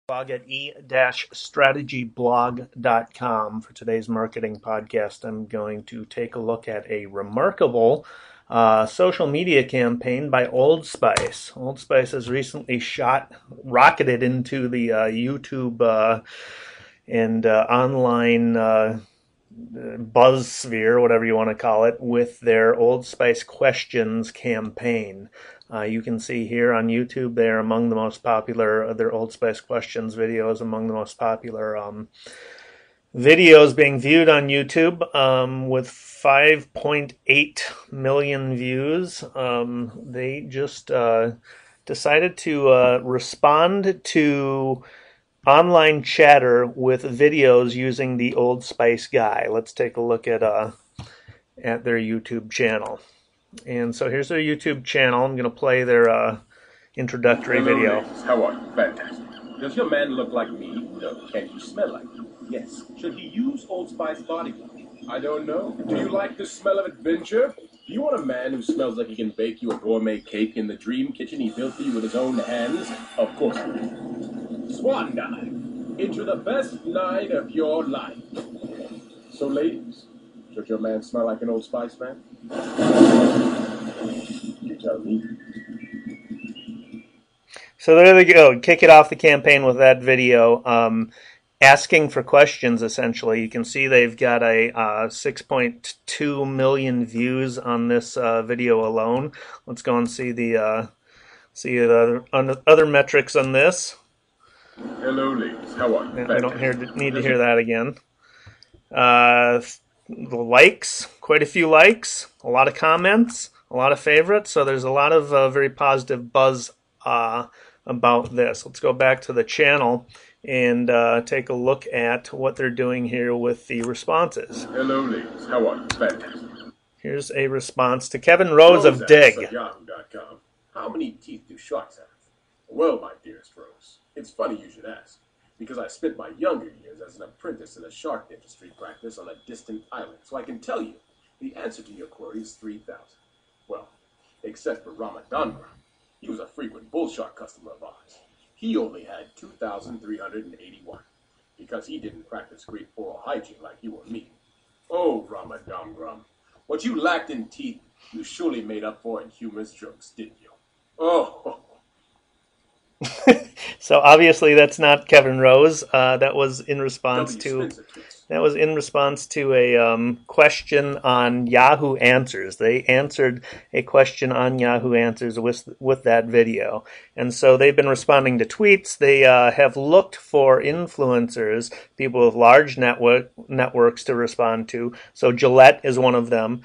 Blog at e-strategyblog.com. For today's marketing podcast, I'm going to take a look at a remarkable social media campaign by Old Spice. Old Spice has recently rocketed into the YouTube and online buzz sphere, whatever you want to call it, with their Old Spice Questions campaign. You can see here on YouTube they are among the most popular, their Old Spice Questions videos among the most popular videos being viewed on YouTube, with 5.8 million views. They just decided to respond to online chatter with videos using the Old Spice guy. Let's take a look at their YouTube channel. And so here's their YouTube channel. I'm going to play their introductory video. Ladies. How are you? Fantastic. Does your man look like me? No. Can you smell like me? Yes. Should he use Old Spice body wash? I don't know. Do you like the smell of adventure? Do you want a man who smells like he can bake you a gourmet cake in the dream kitchen he built for you with his own hands? Of course not. Swan dive into the best night of your life. So, ladies, should your man smell like an Old Spice man? You tell me. So there they go. Kick it off the campaign with that video, asking for questions, essentially. You can see they've got a 6.2 million views on this video alone. Let's go and see the other metrics on this. Hello, ladies. How are you? I don't need to hear that again. The likes, quite a few likes, a lot of comments, a lot of favorites. So there's a lot of very positive buzz about this. Let's go back to the channel and take a look at what they're doing here with the responses. Hello, ladies. How are you? Fantastic. Here's a response to Kevin Rose of Dig. Yahoo.com. How many teeth do sharks have? Well, my dearest Rose, it's funny you should ask, because I spent my younger years as an apprentice in a shark industry practice on a distant island, so I can tell you the answer to your query is 3,000. Well, except for Ramadan. He was a frequent bull shark customer of ours. He only had 2,381, because he didn't practice great oral hygiene like you or me. Oh, Ramadan, what you lacked in teeth, you surely made up for in humorous jokes, didn't you? Oh. So obviously that's not Kevin Rose. That was in response to a question on Yahoo Answers. They answered a question on Yahoo Answers with that video, and so they've been responding to tweets. They have looked for influencers, people with large networks to respond to. So Gillette is one of them,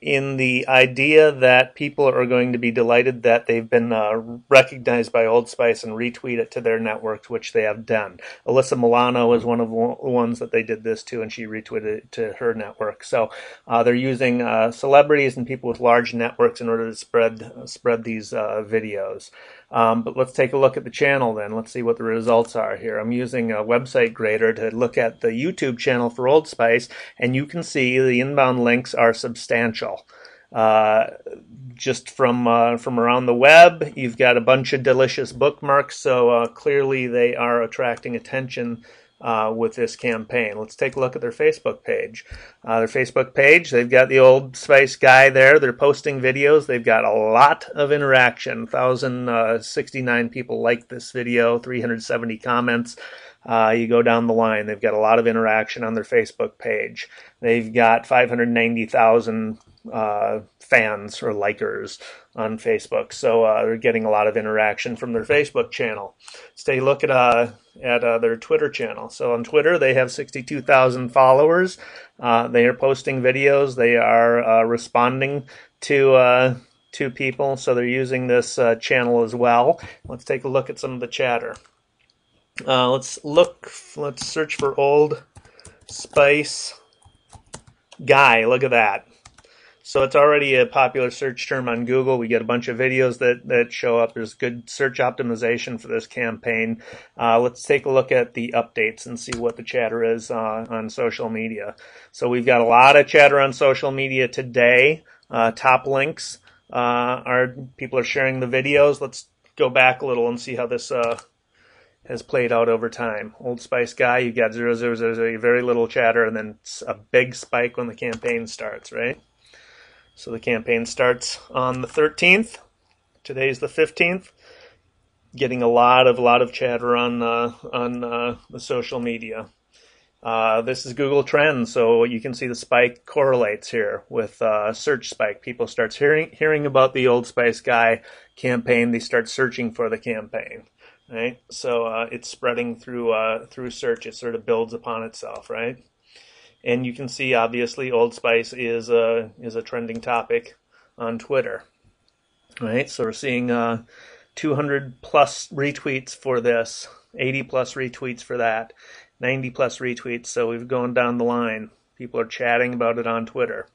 in the idea that people are going to be delighted that they've been recognized by Old Spice and retweet it to their networks, which they have done. Alyssa Milano is one of the ones that they did this to, and she retweeted it to her network. So they're using celebrities and people with large networks in order to spread these videos. But let's take a look at the channel then. Let's see what the results are here. I'm using a website grader to look at the YouTube channel for Old Spice, and you can see the inbound links are substantial. Just from around the web, you've got a bunch of delicious bookmarks, so clearly they are attracting attention with this campaign. Let's take a look at their Facebook page. They've got the Old Spice guy there. They're posting videos. They've got a lot of interaction. 1,069 people like this video, 370 comments. You go down the line. They've got a lot of interaction on their Facebook page. They've got 590,000 fans or likers on Facebook, so they're getting a lot of interaction from their Facebook channel. Let's take a look at their Twitter channel. So on Twitter, they have 62,000 followers. They are posting videos. They are responding to people, so they're using this channel as well. Let's take a look at some of the chatter. Let's search for Old Spice guy. Look at that. So it's already a popular search term on Google. We get a bunch of videos that show up. There's good search optimization for this campaign. Let's take a look at the updates and see what the chatter is on social media. So we've got a lot of chatter on social media today. Top links are people are sharing the videos. Let's go back a little and see how this has played out over time. Old Spice guy, you got 0, very little chatter, and then a big spike when the campaign starts, right? So the campaign starts on the 13th. Today's the 15th. Getting a lot of chatter on the social media. This is Google Trends, so you can see the spike correlates here with search spike. People start hearing about the Old Spice guy campaign. They start searching for the campaign, right? So it's spreading through search. It sort of builds upon itself, right? And you can see obviously Old Spice is a trending topic on Twitter, right? So we're seeing 200 plus retweets for this, 80 plus retweets for that, 90 plus retweets. So we've gone down the line. People are chatting about it on Twitter.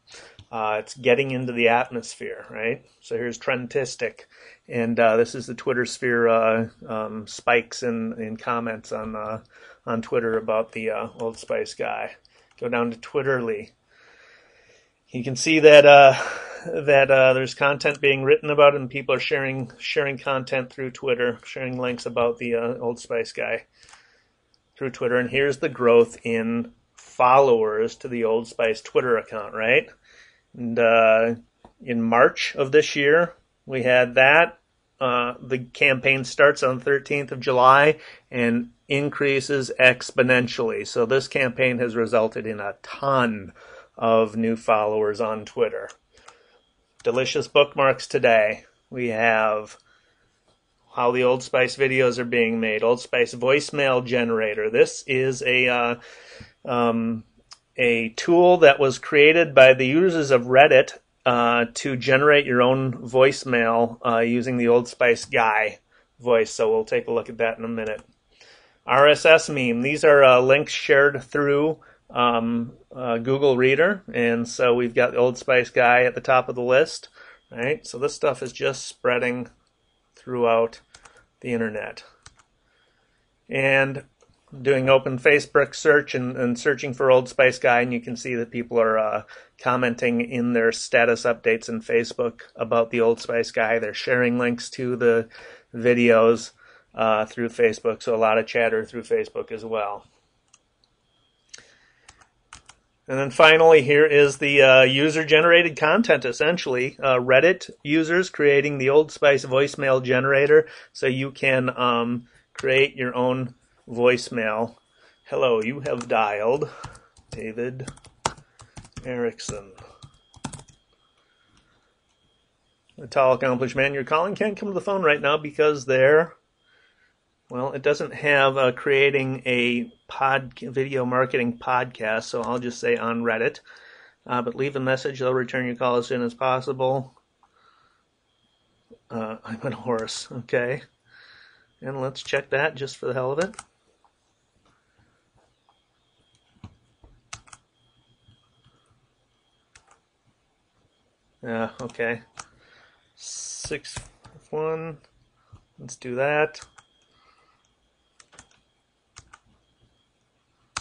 It's getting into the atmosphere, right? So here's Trendistic, and this is the Twitter sphere spikes in comments on Twitter about the Old Spice guy. Go down to Twitterly. You can see that there's content being written about it, and people are sharing content through Twitter, sharing links about the Old Spice guy through Twitter. And here's the growth in followers to the Old Spice Twitter account, right? And in March of this year, we had that. The campaign starts on the 13th of July and increases exponentially. So this campaign has resulted in a ton of new followers on Twitter. Delicious bookmarks today. We have how the Old Spice videos are being made. Old Spice voicemail generator. This is a tool that was created by the users of Reddit to generate your own voicemail using the Old Spice guy voice. So we'll take a look at that in a minute. RSS meme. These are links shared through Google Reader, and so we've got the Old Spice guy at the top of the list, right? So this stuff is just spreading throughout the internet. And doing open Facebook search and searching for Old Spice guy, and you can see that people are commenting in their status updates in Facebook about the Old Spice guy. They're sharing links to the videos through Facebook, so a lot of chatter through Facebook as well. And then finally, here is the user-generated content, essentially. Reddit users creating the Old Spice voicemail generator, so you can create your own voicemail. Hello, you have dialed David Erickson. A tall, accomplished man you're calling can't come to the phone right now because they're... Well, it doesn't have creating a video marketing podcast, so I'll just say on Reddit. But leave a message. They'll return your call as soon as possible. I'm a horse. Okay. And let's check that just for the hell of it. Yeah, okay. 6-1. Let's do that.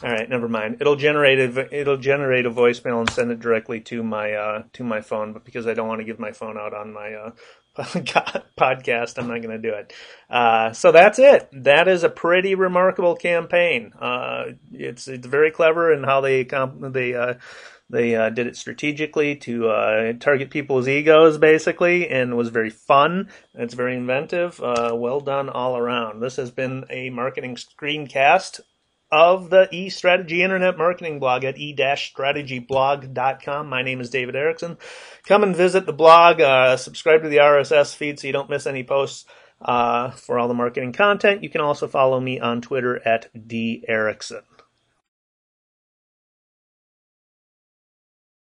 All right, never mind. It'll generate a voicemail and send it directly to my phone, but because I don't want to give my phone out on my podcast, I'm not going to do it. So that's it. That is a pretty remarkable campaign. It's very clever in how they did it strategically to target people's egos, basically, and was very fun. It's very inventive. Well done all around. This has been a marketing screencast of the eStrategy Internet Marketing blog at e-strategyblog.com. My name is David Erickson. Come and visit the blog. Subscribe to the RSS feed so you don't miss any posts for all the marketing content. You can also follow me on Twitter at @DErickson.